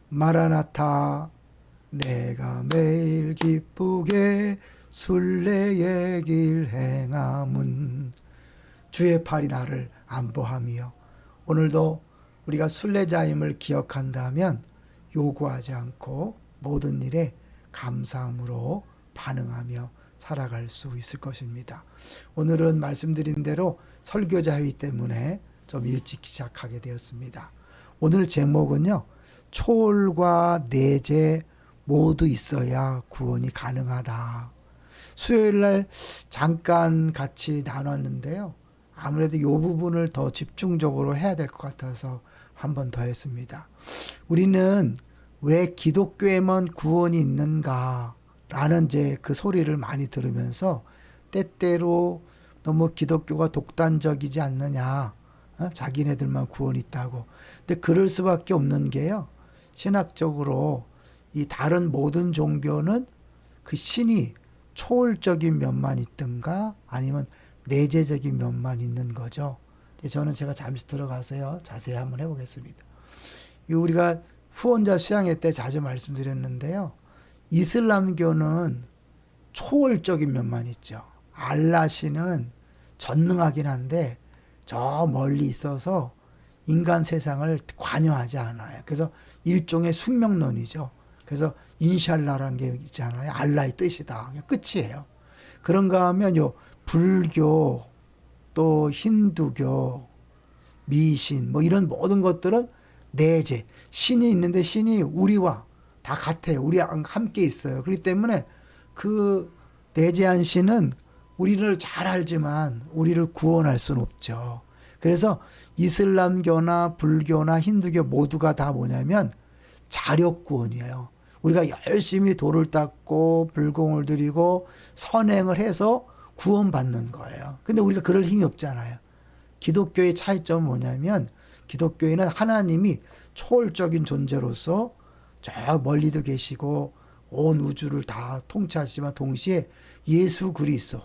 마라나타 내가 매일 기쁘게 순례의 길 행함은 주의 팔이 나를 안보하며. 오늘도 우리가 순례자임을 기억한다면 요구하지 않고 모든 일에 감사함으로 반응하며 살아갈 수 있을 것입니다. 오늘은 말씀드린 대로 설교자이기 때문에 좀 일찍 시작하게 되었습니다. 오늘 제목은요, 초월과 내재 모두 있어야 구원이 가능하다. 수요일 날 잠깐 같이 나눴는데요. 아무래도 이 부분을 더 집중적으로 해야 될 것 같아서 한 번 더 했습니다. 우리는 왜 기독교에만 구원이 있는가? 라는 이제 그 소리를 많이 들으면서 때때로 너무 기독교가 독단적이지 않느냐. 자기네들만 구원이 있다고. 근데 그럴 수밖에 없는 게요. 신학적으로 이 다른 모든 종교는 그 신이 초월적인 면만 있든가 아니면 내재적인 면만 있는 거죠. 저는 제가 잠시 들어가서요. 자세히 한번 해보겠습니다. 우리가 후원자 수양회 때 자주 말씀드렸는데요. 이슬람교는 초월적인 면만 있죠. 알라신은 전능하긴 한데 저 멀리 있어서 인간 세상을 관여하지 않아요. 그래서 일종의 숙명론이죠. 그래서 인샬라라는 게 있잖아요. 알라의 뜻이다. 그냥 끝이에요. 그런가 하면 요 불교 또 힌두교 미신 뭐 이런 모든 것들은 내재 신이 있는데 신이 우리와 다 같아요. 우리와 함께 있어요. 그렇기 때문에 그 내재한 신은 우리를 잘 알지만 우리를 구원할 수는 없죠. 그래서 이슬람교나 불교나 힌두교 모두가 다 뭐냐면 자력 구원이에요. 우리가 열심히 도를 닦고 불공을 들이고 선행을 해서 구원받는 거예요. 근데 우리가 그럴 힘이 없잖아요. 기독교의 차이점은 뭐냐면 기독교에는 하나님이 초월적인 존재로서 저 멀리도 계시고 온 우주를 다 통치하시지만 동시에 예수 그리스도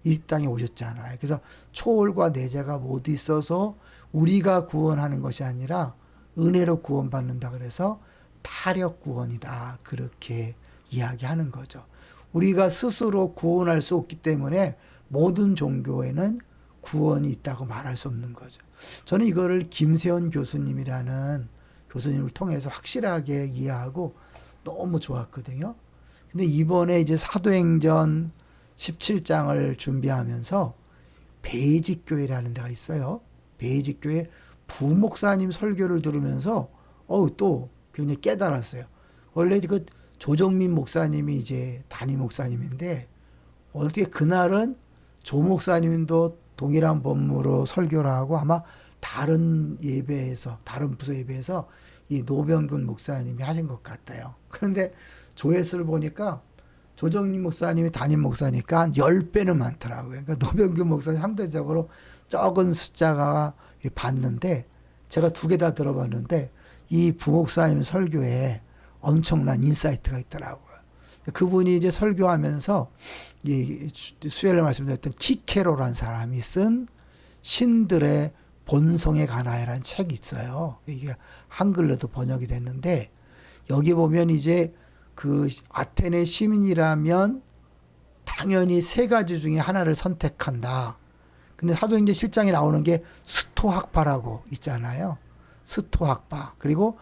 이 땅에 오셨잖아요. 그래서 초월과 내재가 모두 있어서 우리가 구원하는 것이 아니라 은혜로 구원받는다 그래서 타력 구원이다. 그렇게 이야기하는 거죠. 우리가 스스로 구원할 수 없기 때문에 모든 종교에는 구원이 있다고 말할 수 없는 거죠. 저는 이거를 김세현 교수님이라는 교수님을 통해서 확실하게 이해하고 너무 좋았거든요. 근데 이번에 이제 사도행전 17장을 준비하면서 베이직교회라는 데가 있어요. 베이직교회 부목사님 설교를 들으면서 또 굉장히 깨달았어요. 원래 그 조정민 목사님이 이제 담임 목사님인데 어떻게 그날은 조 목사님도 동일한 법무로 설교를 하고 아마 다른 예배에서 다른 부서 예배에서 이 노병균 목사님이 하신 것 같아요. 그런데 조회수를 보니까 조정민 목사님이 담임 목사니까 한 10배는 많더라고요. 그러니까 노병균 목사님 상대적으로 적은 숫자가 봤는데 제가 2개 다 들어봤는데 이 부목사님 설교에 엄청난 인사이트가 있더라고요. 그분이 이제 설교하면서 이 수요일에 말씀드렸던 키케로라는 사람이 쓴 신들의 본성에 관하여라는 책이 있어요. 이게 한글로도 번역이 됐는데 여기 보면 이제 그 아테네 시민이라면 당연히 3가지 중에 하나를 선택한다. 근데 사도행전 7장에 나오는 게 스토학파라고 있잖아요. 스토학파 그리고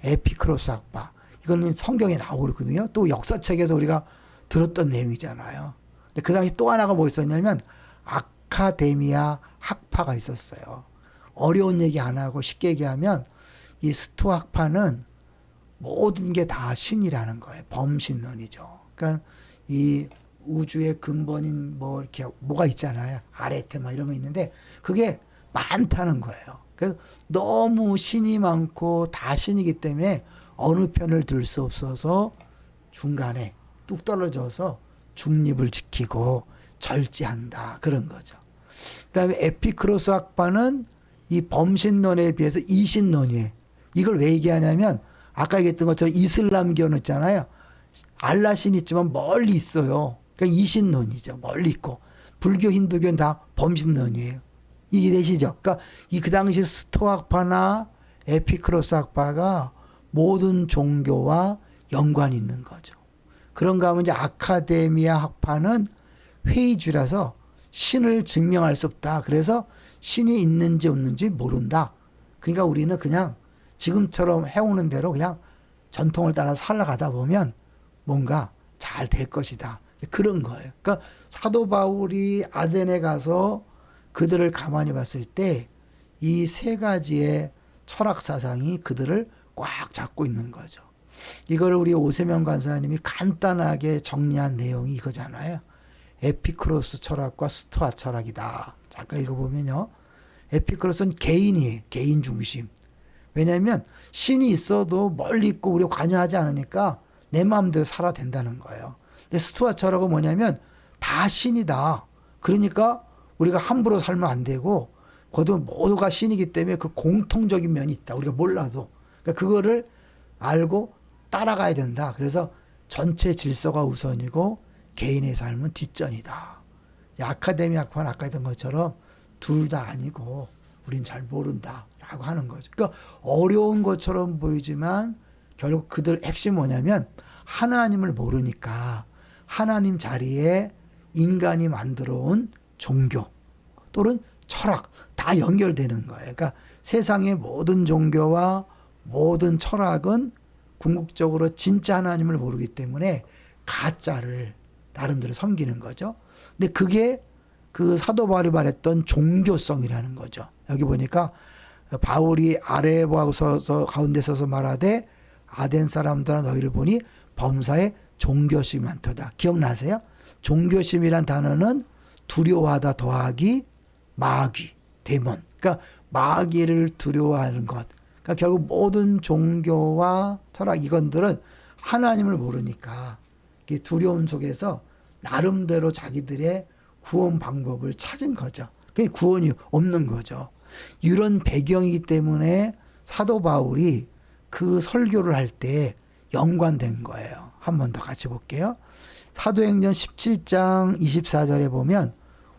에피크로스 학파. 이거는 성경에 나오거든요. 또 역사책에서 우리가 들었던 내용이잖아요. 근데 그 당시 또 하나가 뭐 있었냐면 아카데미아 학파가 있었어요. 어려운 얘기 안 하고 쉽게 얘기하면 이 스토학파는 모든 게 다 신이라는 거예요. 범신론이죠. 그러니까 이 우주의 근본인 뭐 이렇게 뭐가 있잖아요. 아레테마 이런 거 있는데 그게 많다는 거예요. 그래서 너무 신이 많고 다 신이기 때문에 어느 편을 들 수 없어서 중간에 뚝 떨어져서 중립을 지키고 절제한다. 그런 거죠. 그 다음에 에피크로스 학파는 이 범신론에 비해서 이신론이에요. 이걸 왜 얘기하냐면 아까 얘기했던 것처럼 이슬람교는 있잖아요. 알라신 있지만 멀리 있어요. 그러니까 이신론이죠. 멀리 있고. 불교, 힌두교는 다 범신론이에요. 이해되시죠? 그러니까 그 당시 스토학파나 에피크로스 학파가 모든 종교와 연관이 있는 거죠. 그런가 하면 이제 아카데미아 학파는 회의주라서 신을 증명할 수 없다. 그래서 신이 있는지 없는지 모른다. 그러니까 우리는 그냥 지금처럼 해오는 대로 그냥 전통을 따라 살아가다 보면 뭔가 잘 될 것이다. 그런 거예요. 그러니까 사도 바울이 아덴에 가서 그들을 가만히 봤을 때 이 세 가지의 철학 사상이 그들을 꽉 잡고 있는 거죠. 이걸 우리 오세명 간사님이 간단하게 정리한 내용이 이거잖아요. 에피크로스 철학과 스토아 철학이다. 잠깐 읽어보면요. 에피크로스는 개인이에요. 개인 중심. 왜냐하면 신이 있어도 멀리 있고 우리가 관여하지 않으니까 내 마음대로 살아야 된다는 거예요. 근데 스토아 철학은 뭐냐면 다 신이다. 그러니까 우리가 함부로 살면 안 되고 거기도 모두가 신이기 때문에 그 공통적인 면이 있다. 우리가 몰라도. 그러니까 그거를 알고 따라가야 된다. 그래서 전체 질서가 우선이고 개인의 삶은 뒷전이다. 아카데미 학파는 아까 했던 것처럼 둘 다 아니고 우린 잘 모른다 라고 하는 거죠. 그러니까 어려운 것처럼 보이지만 결국 그들 핵심 뭐냐면 하나님을 모르니까 하나님 자리에 인간이 만들어 온 종교 또는 철학 다 연결되는 거예요. 그러니까 세상의 모든 종교와 모든 철학은 궁극적으로 진짜 하나님을 모르기 때문에 가짜를 나름대로 섬기는 거죠. 근데 그게 그 사도 바울이 말했던 종교성이라는 거죠. 여기 보니까 바울이 아래에 서서 가운데 서서 말하되 아덴 사람들아 너희를 보니 범사에 종교심이 많도다. 기억나세요? 종교심이란 단어는 두려워하다 더하기 마귀, 데몬. 그러니까 마귀를 두려워하는 것. 그러니까 결국 모든 종교와 철학 이건들은 하나님을 모르니까 두려움 속에서 나름대로 자기들의 구원 방법을 찾은 거죠. 그게 구원이 없는 거죠. 이런 배경이기 때문에 사도 바울이 그 설교를 할 때 연관된 거예요. 한 번 더 같이 볼게요. 사도행전 17장 24절에 보면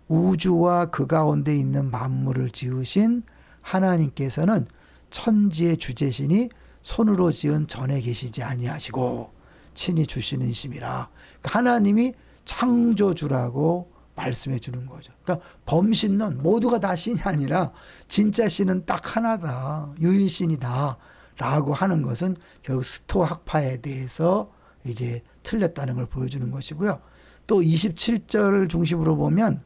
우주와 그 가운데 있는 만물을 지으신 하나님께서는 천지의 주제시니 손으로 지은 전에 계시지 아니하시고 친히 주시는 심이라. 그러니까 하나님이 창조주라고 말씀해 주는 거죠. 그러니까 범신론 모두가 다 신이 아니라 진짜 신은 딱 하나다. 유일신이다. 라고 하는 것은 결국 스토아 학파에 대해서 이제 틀렸다는 걸 보여주는 것이고요. 또 27절을 중심으로 보면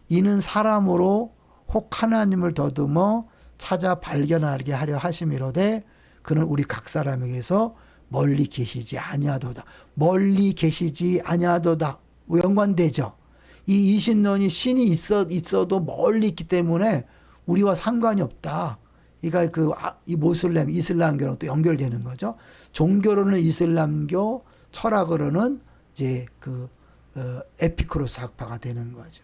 이는 사람으로 혹 하나님을 더듬어 찾아 발견하게 하려 하심이로되 그는 우리 각 사람에게서 멀리 계시지 아니하도다. 멀리 계시지 아니하도다. 연관되죠. 이 이신론이 신이 있어도 멀리 있기 때문에 우리와 상관이 없다. 그러니까 이 모슬렘, 이슬람교랑 또 연결되는 거죠. 종교로는 이슬람교, 철학으로는 이제 에피크로스 학파가 되는 거죠.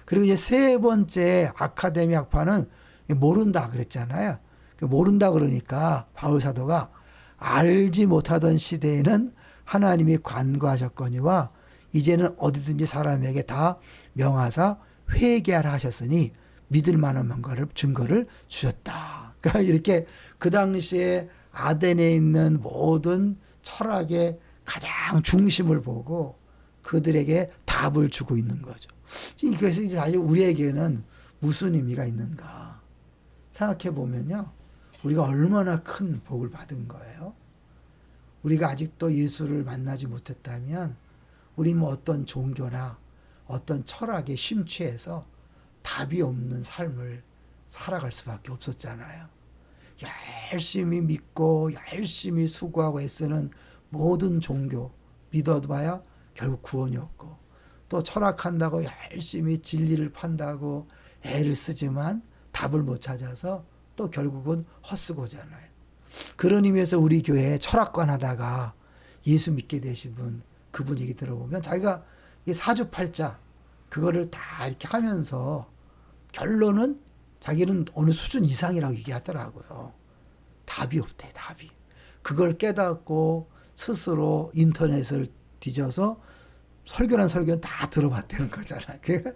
그리고 이제 세 번째 아카데미 학파는 모른다 그랬잖아요. 모른다 그러니까 바울 사도가 알지 못하던 시대에는 하나님이 관고하셨거니와 이제는 어디든지 사람에게 다 명하사 회개하라 하셨으니 믿을 만한 증거를 주셨다. 그러니까 이렇게 그 당시에 아덴에 있는 모든 철학의 가장 중심을 보고 그들에게 답을 주고 있는 거죠. 그래서 이제 사실 우리에게는 무슨 의미가 있는가 생각해 보면요. 우리가 얼마나 큰 복을 받은 거예요. 우리가 아직도 예수를 만나지 못했다면 우리는 뭐 어떤 종교나 어떤 철학에 심취해서 답이 없는 삶을 살아갈 수밖에 없었잖아요. 열심히 믿고 열심히 수고하고 애쓰는 모든 종교 믿어봐야 결국 구원이 없고 또 철학한다고 열심히 진리를 판다고 애를 쓰지만 답을 못 찾아서 또 결국은 헛수고잖아요. 그런 의미에서 우리 교회에 철학관 하다가 예수 믿게 되신 분, 그분 얘기 들어보면 자기가 이 사주팔자 그거를 다 이렇게 하면서 결론은 자기는 어느 수준 이상이라고 얘기하더라고요. 답이 없대, 답이. 그걸 깨닫고 스스로 인터넷을 뒤져서 설교란 설교는 다 들어봤다는 거잖아요. 그러니까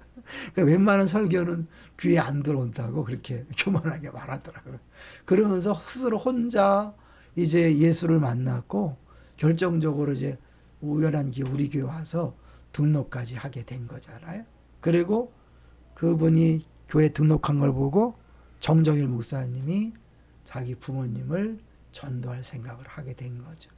웬만한 설교는 귀에 안 들어온다고 그렇게 교만하게 말하더라고요. 그러면서 스스로 혼자 이제 예수를 만났고 결정적으로 이제 우연한 기회 우리 교회 와서 등록까지 하게 된 거잖아요. 그리고 그분이 교회 등록한 걸 보고 정정일 목사님이 자기 부모님을 전도할 생각을 하게 된 거죠.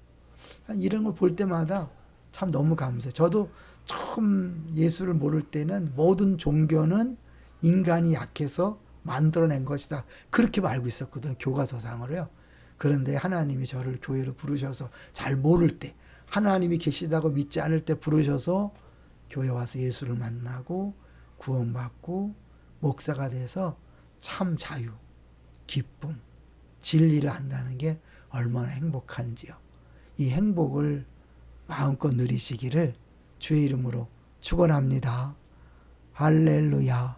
이런 걸 볼 때마다 참 너무 감사해요. 저도 처음 예수를 모를 때는 모든 종교는 인간이 약해서 만들어낸 것이다. 그렇게 알고 있었거든요. 교과서상으로요. 그런데 하나님이 저를 교회로 부르셔서 잘 모를 때, 하나님이 계시다고 믿지 않을 때 부르셔서 교회 와서 예수를 만나고 구원받고 목사가 돼서 참 자유, 기쁨, 진리를 안다는 게 얼마나 행복한지요. 이 행복을 마음껏 누리시기를 주의 이름으로 축원합니다. 할렐루야.